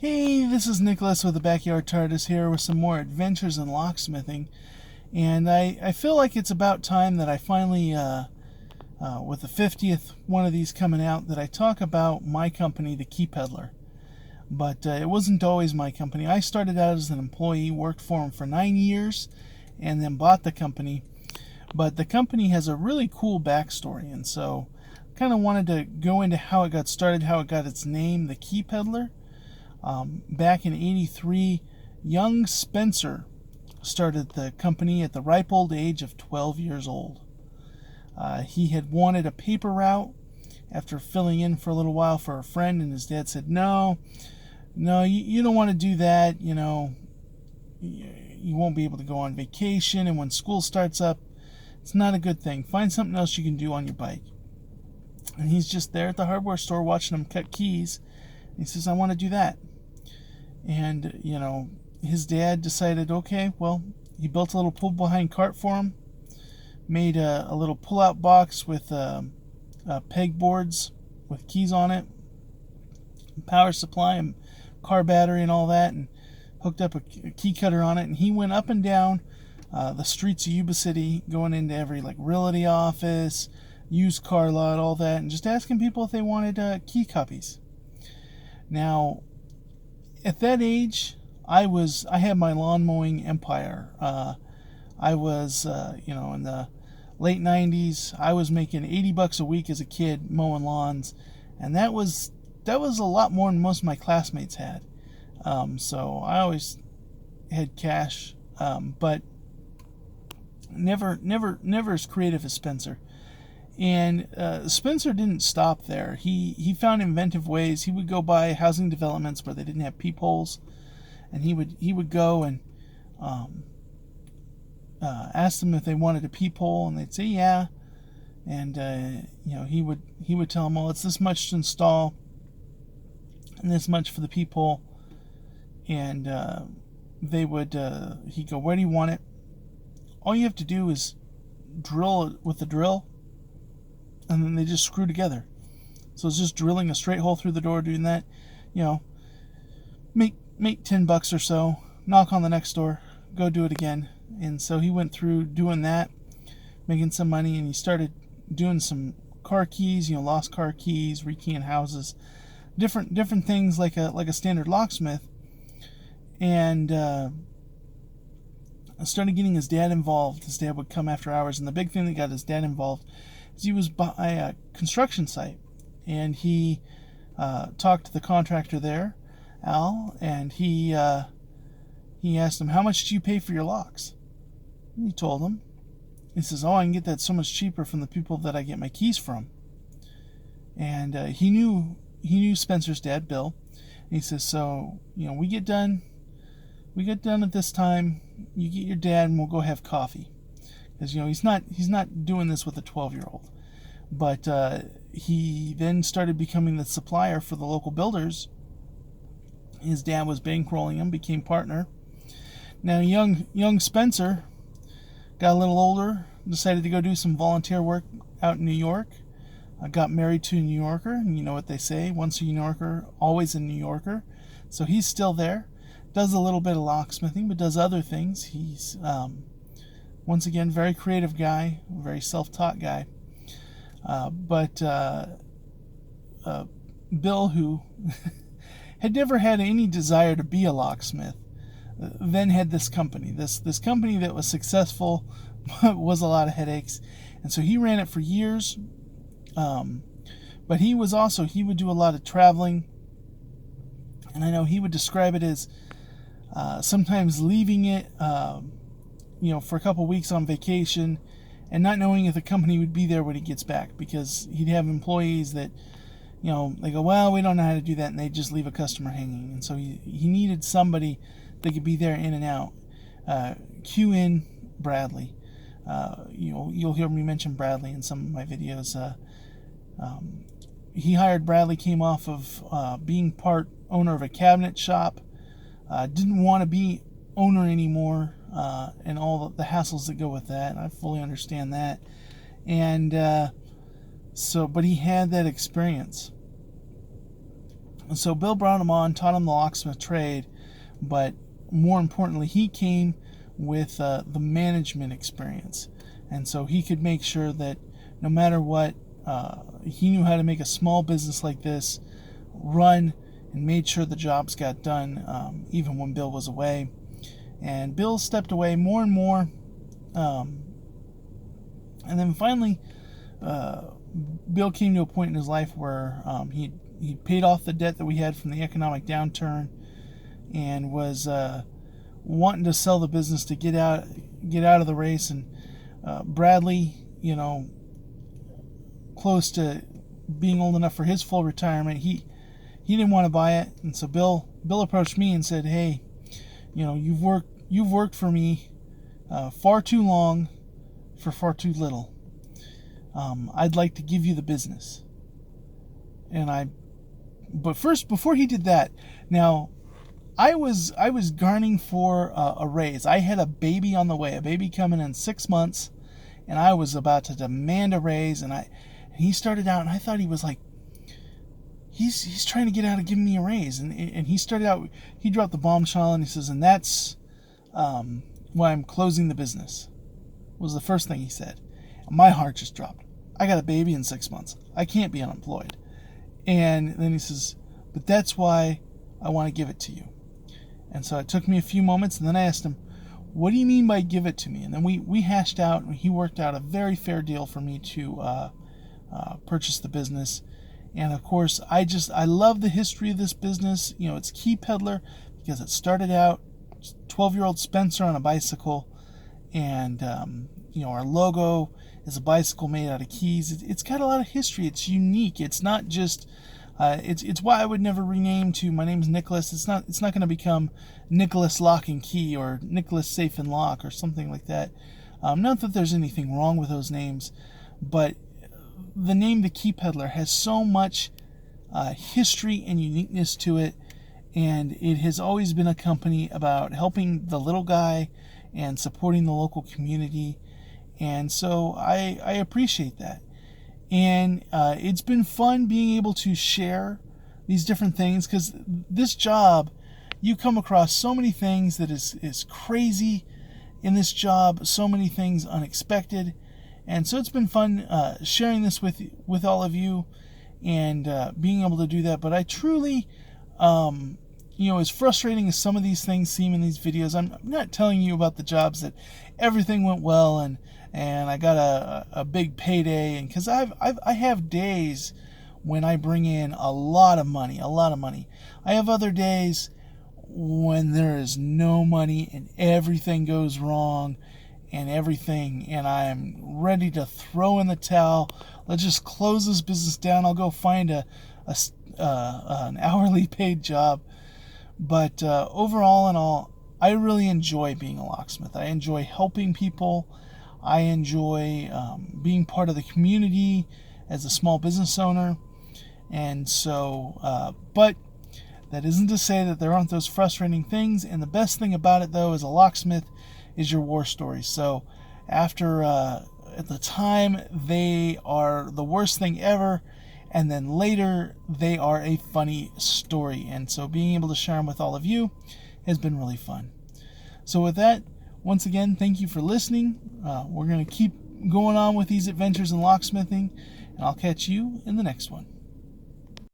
Hey, this is Nicholas with the Backyard TARDIS here with some more adventures in locksmithing. And I feel like it's about time that I finally, with the 50th one of these coming out, that I talk about my company, the Key Peddler. But it wasn't always my company. I started out as an employee, worked for them for 9 years, and then bought the company. But the company has a really cool backstory, and so kind of wanted to go into how it got started, how it got its name, the Key Peddler. Back in '83, young Spencer started the company at the ripe old age of 12 years old. He had wanted a paper route after filling in for a little while for a friend, and his dad said, no, you don't want to do that. You won't be able to go on vacation, and when school starts up, it's not a good thing. Find something else you can do on your bike. And he's just there at the hardware store watching them cut keys. And he says, I want to do that. And, his dad decided, okay, well, he built a little pull-behind cart for him, made a little pull-out box with pegboards with keys on it, power supply and car battery and all that, and hooked up a key cutter on it. And he went up and down the streets of Yuba City, going into every realty office, used car lot, all that, and just asking people if they wanted key copies. Now, at that age, I had my lawn mowing empire. I was, in the late 90s, I was making $80 a week as a kid mowing lawns, and that was a lot more than most of my classmates had. So I always had cash, but never as creative as Spencer. And Spencer didn't stop there. He found inventive ways. He would go by housing developments where they didn't have peepholes, and he would go and ask them if they wanted a peephole, and they'd say yeah. And he would tell them, well, it's this much to install, and this much for the peephole. And they would he'd go, where do you want it? All you have to do is drill it with the drill, and then they just screw together. So it's just drilling a straight hole through the door, doing that. Make $10 or so, knock on the next door, go do it again. And so he went through doing that, making some money, and he started doing some car keys, lost car keys, rekeying houses, different things like a standard locksmith. And started getting his dad involved. His dad would come after hours, and the big thing that got his dad involved he was by a construction site, and he talked to the contractor there, Al, and he asked him, how much do you pay for your locks? And he told him. He says, I can get that so much cheaper from the people that I get my keys from. And he knew Spencer's dad, Bill. And he says, so we get done at this time, you get your dad, and we'll go have coffee. Because he's not doing this with a 12-year-old, but he then started becoming the supplier for the local builders. His dad was bankrolling him, became partner. Now young Spencer got a little older, decided to go do some volunteer work out in New York. Got married to a New Yorker, and you know what they say, once a New Yorker, always a New Yorker. So he's still there, does a little bit of locksmithing, but does other things. He's once again, very creative guy, very self-taught guy. But Bill, who had never had any desire to be a locksmith, then had this company. This company that was successful, was a lot of headaches. And so he ran it for years. But he would do a lot of traveling. And I know he would describe it as sometimes leaving it for a couple weeks on vacation and not knowing if the company would be there when he gets back, because he'd have employees that, they go, well, we don't know how to do that, and they just leave a customer hanging. And so he needed somebody that could be there in and out. Cue in Bradley. You'll hear me mention Bradley in some of my videos. He hired Bradley, came off of being part owner of a cabinet shop, didn't want to be owner anymore, and all the hassles that go with that. I fully understand that. And but he had that experience. And so Bill brought him on, taught him the locksmith trade, but more importantly, he came with the management experience. And so he could make sure that no matter what, he knew how to make a small business like this run, and made sure the jobs got done, even when Bill was away. And Bill stepped away more and more. And then finally, Bill came to a point in his life where he paid off the debt that we had from the economic downturn, and was wanting to sell the business to get out of the race. And Bradley, close to being old enough for his full retirement, he didn't want to buy it. And so Bill approached me and said, "Hey, you've worked for me far too long for far too little. I'd like to give you the business." But first, before he did that, now I was garnering for a raise. I had a baby on the way, a baby coming in 6 months, and I was about to demand a raise. And he started out, and I thought he was like, he's trying to get out of giving me a raise. And he started out, he dropped the bombshell, and he says, "And that's why I'm closing the business," was the first thing he said. And my heart just dropped. I got a baby in 6 months. I can't be unemployed. And then he says, "But that's why I want to give it to you." And so it took me a few moments, and then I asked him, "What do you mean by give it to me?" And then we hashed out, and he worked out a very fair deal for me to purchase the business. And of course, I love the history of this business. It's Key Peddler because it started out 12-year-old Spencer on a bicycle, and our logo is a bicycle made out of keys. It's got a lot of history. It's unique. It's not just it's why I would never rename to "My name's Nicholas." It's not going to become Nicholas Lock and Key or Nicholas Safe and Lock or something like that. Not that there's anything wrong with those names, but the name The Key Peddler has so much history and uniqueness to it, and it has always been a company about helping the little guy and supporting the local community. And so I appreciate that. And it's been fun being able to share these different things, because this job, you come across so many things that is crazy in this job, so many things unexpected. And so it's been fun sharing this with all of you, and being able to do that. But I truly, as frustrating as some of these things seem in these videos, I'm not telling you about the jobs that everything went well and I got a big payday. And because I have days when I bring in a lot of money. I have other days when there is no money and everything goes wrong and I am ready to throw in the towel. Let's just close this business down. I'll go find an hourly paid job. But overall in all, I really enjoy being a locksmith. I enjoy helping people. I enjoy being part of the community as a small business owner. And so, but that isn't to say that there aren't those frustrating things. And the best thing about it, though, as a locksmith, is your war stories. So after, at the time, they are the worst thing ever. And then later, they are a funny story. And so being able to share them with all of you has been really fun. So with that, once again, thank you for listening. We're going to keep going on with these adventures in locksmithing, and I'll catch you in the next one.